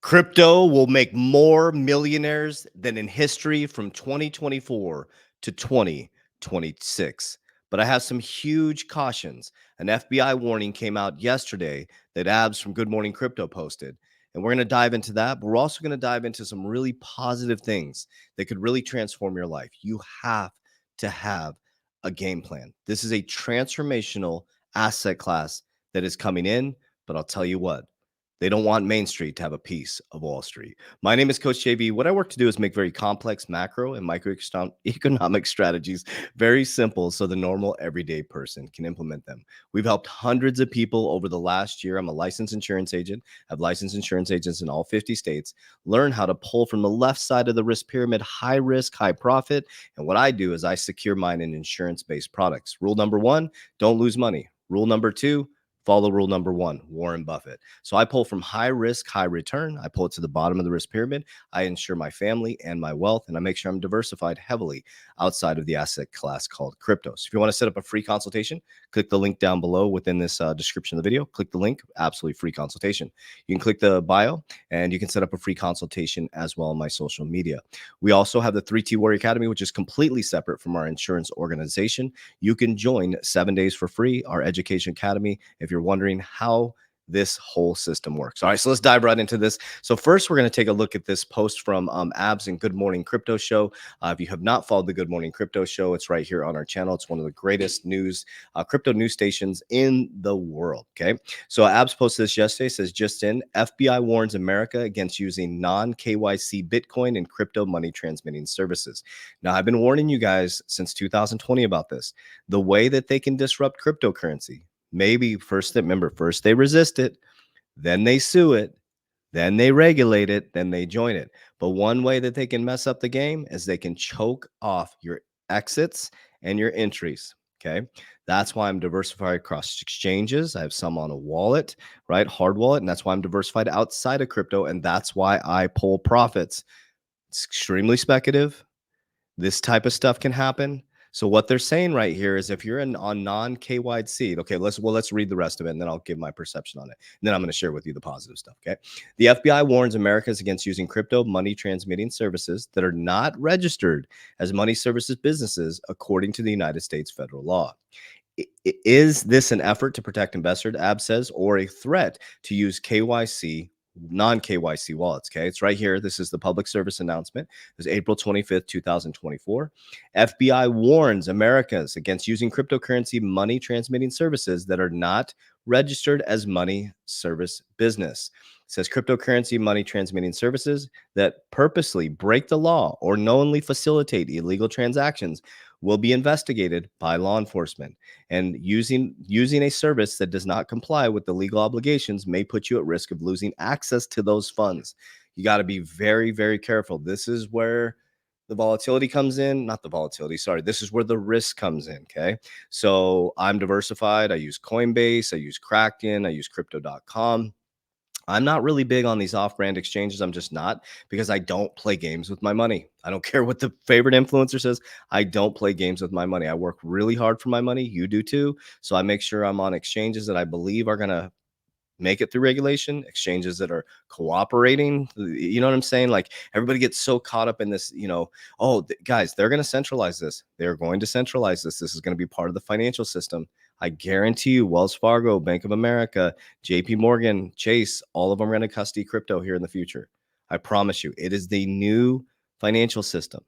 Crypto will make more millionaires than in history from 2024 to 2026. But I have some huge cautions. An FBI warning came out yesterday that Abs from Good Morning Crypto posted. And we're going to dive into that. But we're also going to dive into some really positive things that could really transform your life. You have to have a game plan. This is a transformational asset class that is coming in. But I'll tell you what, they don't want Main Street to have a piece of Wall Street. My name is Coach JV. What I work to do is make very complex macro and microeconomic strategies very simple so the normal everyday person can implement them. We've helped hundreds of people over the last year. I'm a licensed insurance agent. I have licensed insurance agents in all 50 states. Learn how to pull from the left side of the risk pyramid, high risk, high profit. And what I do is I secure mine in insurance-based products. Rule number one, don't lose money. Rule number two, follow rule number one, Warren Buffett. So I pull from high risk, high return. I pull it to the bottom of the risk pyramid. I insure my family and my wealth, and I make sure I'm diversified heavily outside of the asset class called crypto. So if you want to set up a free consultation, click the link down below within this description of the video. Click the link, absolutely free consultation. You can click the bio and you can set up a free consultation as well on my social media. We also have the 3T Warrior Academy, which is completely separate from our insurance organization. You can join 7 days for free, our education academy, if you're wondering how this whole system works. All right, so let's dive right into this. So first, we're going to take a look at this post from Abs and Good Morning Crypto Show. If you have not followed the Good Morning Crypto Show, it's right here on our channel. It's one of the greatest crypto news stations in the world. Okay, so Abs posted this yesterday. It says, just in, FBI warns America against using non-KYC Bitcoin and crypto money transmitting services. Now, I've been warning you guys since 2020 about this. The way that they can disrupt cryptocurrency. Maybe first they resist it, then they sue it, then they regulate it, then they join it. But one way that they can mess up the game is they can choke off your exits and your entries. Okay. That's why I'm diversified across exchanges. I have some on a wallet, right? Hard wallet. And that's why I'm diversified outside of crypto. And that's why I pull profits. It's extremely speculative. This type of stuff can happen. So what they're saying right here is if you're on non-KYC, okay, let's read the rest of it and then I'll give my perception on it. And then I'm going to share with you the positive stuff, okay? The FBI warns Americans against using crypto money transmitting services that are not registered as money services businesses according to the United States federal law. Is this an effort to protect investors, Ab says, or a threat to use KYC non-KYC wallets? Okay, it's right here. This is the public service announcement. It was April 25th, 2024. FBI warns Americans against using cryptocurrency money transmitting services that are not registered as money service business. It says cryptocurrency money transmitting services that purposely break the law or knowingly facilitate illegal transactions will be investigated by law enforcement, and using a service that does not comply with the legal obligations may put you at risk of losing access to those funds. You got to be very, very careful. This is where the volatility comes in, not the volatility, sorry. This is where the risk comes in, okay? So I'm diversified. I use Coinbase, I use Kraken, I use crypto.com. I'm not really big on these off-brand exchanges. I'm just not, because I don't play games with my money. I don't care what the favorite influencer says. I don't play games with my money. I work really hard for my money. You do too. So I make sure I'm on exchanges that I believe are going to make it through regulation, exchanges that are cooperating. You know what I'm saying? Like, everybody gets so caught up in this, guys, they're going to centralize this. They're going to centralize this. This is going to be part of the financial system. I guarantee you, Wells Fargo, Bank of America, JP Morgan, Chase, all of them are going to custody crypto here in the future. I promise you, it is the new financial system.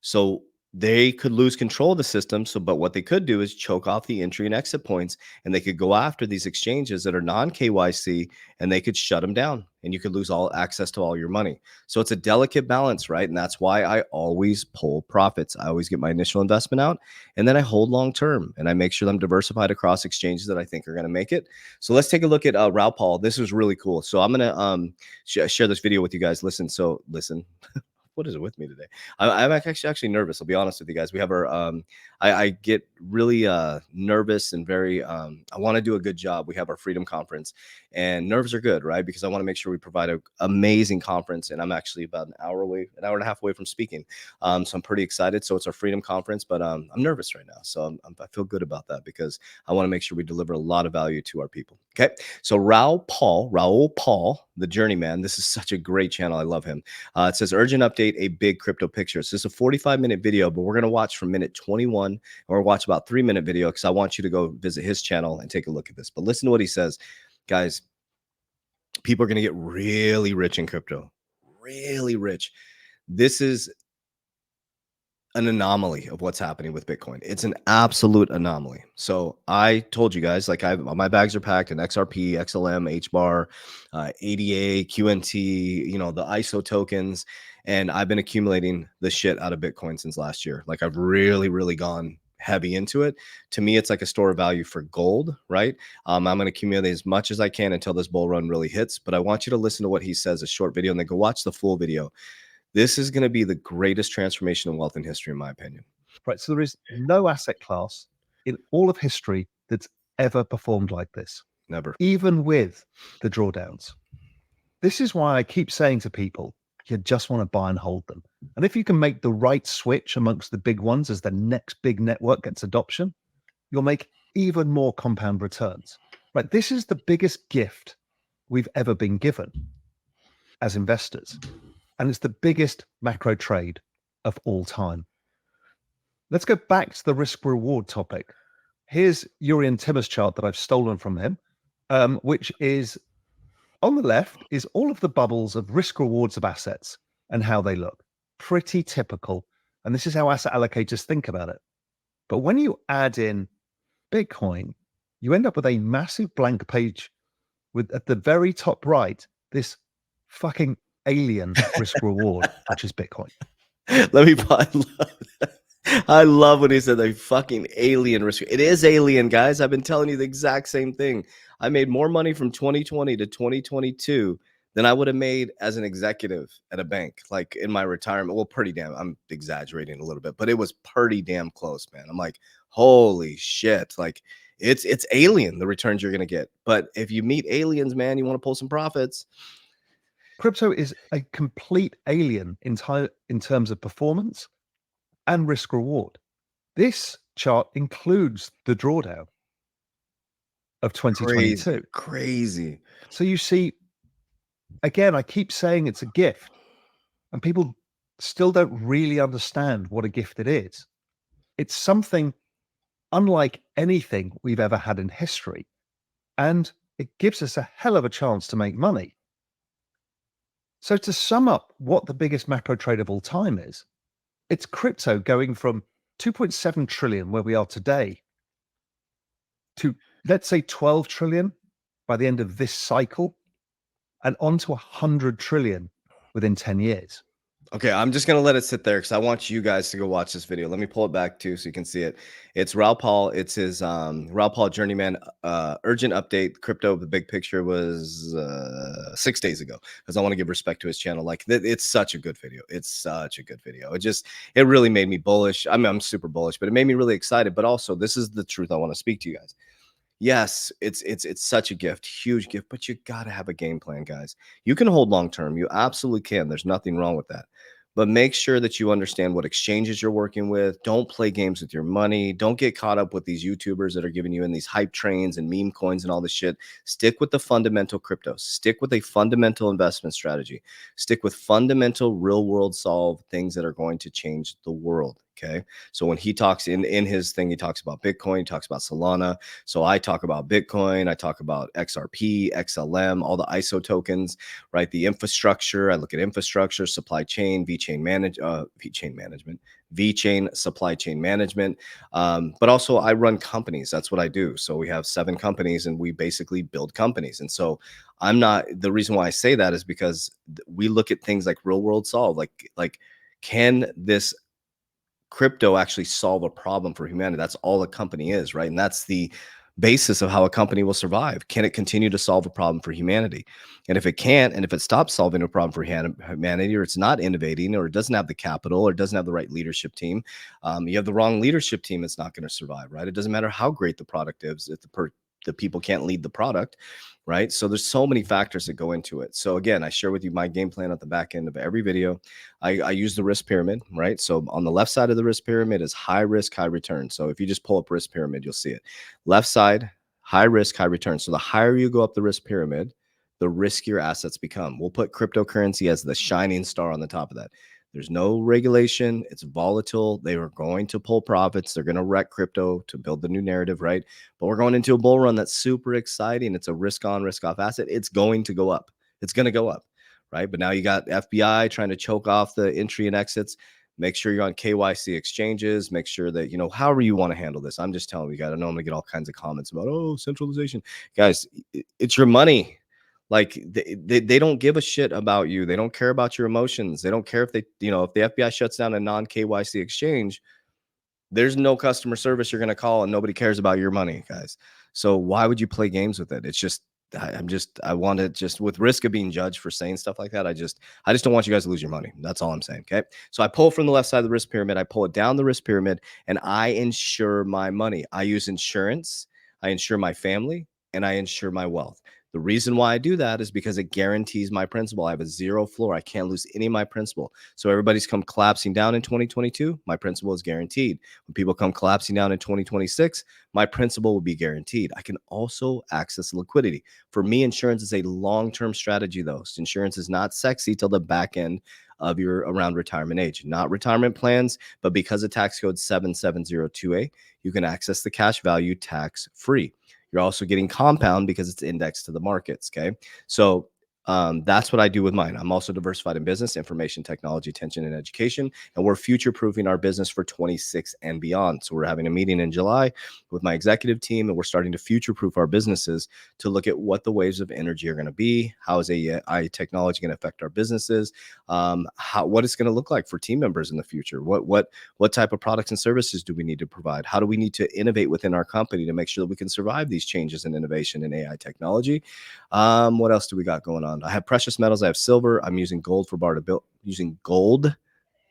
So they could lose control of the system. But what they could do is choke off the entry and exit points, and they could go after these exchanges that are non-KYC, and they could shut them down, and you could lose all access to all your money. So it's a delicate balance, right? And that's why I always pull profits. I always get my initial investment out, and then I hold long-term, and I make sure I'm diversified across exchanges that I think are going to make it. So let's take a look at Raoul. This was really cool. So I'm going to share this video with you guys. Listen. What is it with me today? I'm actually nervous. I'll be honest with you guys. We have our I get really nervous and very I want to do a good job. We have our Freedom Conference, and nerves are good, right? Because I want to make sure we provide an amazing conference. And I'm actually about an hour and a half away from speaking. So I'm pretty excited. So it's our Freedom Conference, but I'm nervous right now. So I feel good about that because I want to make sure we deliver a lot of value to our people. Okay. So Raoul Paul, the journeyman. This is such a great channel. I love him. It says urgent update, a big crypto picture. So it's a 45-minute video, but we're going to watch from minute 21 or watch about 3-minute video because I want you to go visit his channel and take a look at this. But listen to what he says, guys. People are going to get really rich in crypto, really rich. This is an anomaly of what's happening with Bitcoin. It's an absolute anomaly. So I told you guys, like my bags are packed in XRP, XLM, HBAR, ADA, QNT, you know, the ISO tokens. And I've been accumulating the shit out of Bitcoin since last year. Like I've really, really gone heavy into it. To me, it's like a store of value for gold, right? I'm going to accumulate as much as I can until this bull run really hits. But I want you to listen to what he says, a short video, and then go watch the full video. This is going to be the greatest transformation in wealth in history, in my opinion. Right. So there is no asset class in all of history that's ever performed like this. Never. Even with the drawdowns. This is why I keep saying to people, you just want to buy and hold them. And if you can make the right switch amongst the big ones as the next big network gets adoption, you'll make even more compound returns. Right. This is the biggest gift we've ever been given as investors. And it's the biggest macro trade of all time. Let's go back to the risk reward topic. Here's Jurrien Timmer's chart that I've stolen from him, which is on the left is all of the bubbles of risk rewards of assets and how they look. Pretty typical. And this is how asset allocators think about it. But when you add in Bitcoin, you end up with a massive blank page with at the very top right, this fucking alien risk reward, which is Bitcoin. Let me I love what he said, the fucking alien risk. It is alien, guys. I've been telling you the exact same thing. I made more money from 2020 to 2022 than I would have made as an executive at a bank, like in my retirement. Well, pretty damn, I'm exaggerating a little bit, but it was pretty damn close, man. I'm like, holy shit. Like it's alien, the returns you're going to get. But if you meet aliens, man, you want to pull some profits. Crypto is a complete alien in terms of performance and risk reward. This chart includes the drawdown of 2022. Crazy. So you see, again, I keep saying it's a gift, and people still don't really understand what a gift it is. It's something unlike anything we've ever had in history, and it gives us a hell of a chance to make money. So to sum up what the biggest macro trade of all time is, it's crypto going from 2.7 trillion, where we are today, to let's say 12 trillion by the end of this cycle, and on to 100 trillion within 10 years. Okay, I'm just going to let it sit there because I want you guys to go watch this video. Let me pull it back too so you can see it. It's Raoul Paul. It's his Raoul Paul Journeyman urgent update. Crypto, the big picture was 6 days ago because I want to give respect to his channel. Like it's such a good video. It's such a good video. It really made me bullish. I mean, I'm super bullish, but it made me really excited. But also, this is the truth I want to speak to you guys. Yes, it's such a gift, huge gift, but you got to have a game plan, guys. You can hold long term. You absolutely can. There's nothing wrong with that. But make sure that you understand what exchanges you're working with. Don't play games with your money. Don't get caught up with these YouTubers that are giving you in these hype trains and meme coins and all this shit. Stick with the fundamental crypto. Stick with a fundamental investment strategy. Stick with fundamental real world solve things that are going to change the world. Okay. So when he talks in his thing, he talks about Bitcoin, he talks about Solana. So I talk about Bitcoin, I talk about XRP, XLM, all the ISO tokens, right? The infrastructure. I look at infrastructure, supply chain, VeChain supply chain management. But also I run companies. That's what I do. So we have 7 companies and we basically build companies. And so the reason why I say that is because we look at things like real world solve, like can this crypto actually solve a problem for humanity? That's all a company is, right? And that's the basis of how a company will survive. Can it continue to solve a problem for humanity? And if it can't, and if it stops solving a problem for humanity, or it's not innovating, or it doesn't have the capital, or it doesn't have the right leadership team, you have the wrong leadership team, it's not going to survive, right? It doesn't matter how great the product is if the people can't lead the product, right? So there's so many factors that go into it. So again, I share with you my game plan at the back end of every video. I use the risk pyramid, right? So on the left side of the risk pyramid is high risk, high return. So if you just pull up risk pyramid, you'll see it. Left side, high risk, high return. So the higher you go up the risk pyramid, the riskier assets become. We'll put cryptocurrency as the shining star on the top of that. There's no regulation. It's volatile. They are going to pull profits. They're going to wreck crypto to build the new narrative, right? But we're going into a bull run that's super exciting. It's a risk on, risk off asset. It's going to go up. It's going to go up, right? But now you got FBI trying to choke off the entry and exits. Make sure you're on KYC exchanges. Make sure that, however you want to handle this. I'm just telling you guys, I know I'm going to get all kinds of comments about, centralization. Guys, it's your money. Like they don't give a shit about you. They don't care about your emotions. They don't care if if the FBI shuts down a non-KYC exchange, there's no customer service you're going to call and nobody cares about your money, guys. So why would you play games with it? It's just, I want to just, with risk of being judged for saying stuff like that, I just don't want you guys to lose your money. That's all I'm saying. Okay. So I pull from the left side of the risk pyramid, I pull it down the risk pyramid, and I insure my money. I use insurance. I insure my family, and I insure my wealth. The reason why I do that is because it guarantees my principal. I have a zero floor. I can't lose any of my principal. So everybody's come collapsing down in 2022. My principal is guaranteed. When people come collapsing down in 2026, my principal will be guaranteed. I can also access liquidity. For me, insurance is a long-term strategy, though. Insurance is not sexy till the back end of your around retirement age. Not retirement plans, but because of tax code 7702A, you can access the cash value tax-free. You're also getting compound because it's indexed to the markets. Okay. So that's what I do with mine. I'm also diversified in business, information technology, attention, and education. And we're future proofing our business for 26 and beyond. So we're having a meeting in July with my executive team, and we're starting to future proof our businesses to look at what the waves of energy are going to be. How is AI technology going to affect our businesses? What it's going to look like for team members in the future? What type of products and services do we need to provide? How do we need to innovate within our company to make sure that we can survive these changes in innovation in AI technology? What else do we got going on? I have precious metals. I have silver. I'm using gold for bar to build, using gold,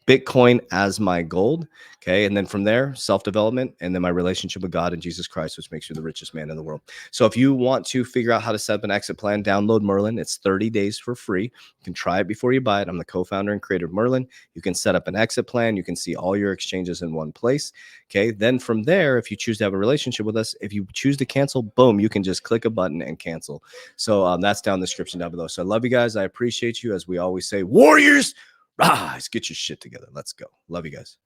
Bitcoin as my gold. Okay. And then from there, self-development, and then my relationship with God and Jesus Christ, which makes you the richest man in the world. So if you want to figure out how to set up an exit plan, download Merlin. It's 30 days for free. You can try it before you buy it. I'm the co-founder and creator of Merlin. You can set up an exit plan. You can see all your exchanges in one place. Okay. Then from there, if you choose to have a relationship with us, if you choose to cancel, boom, you can just click a button and cancel. So that's down in the description down below. So I love you guys. I appreciate you. As we always say, warriors, rise, get your shit together. Let's go. Love you guys.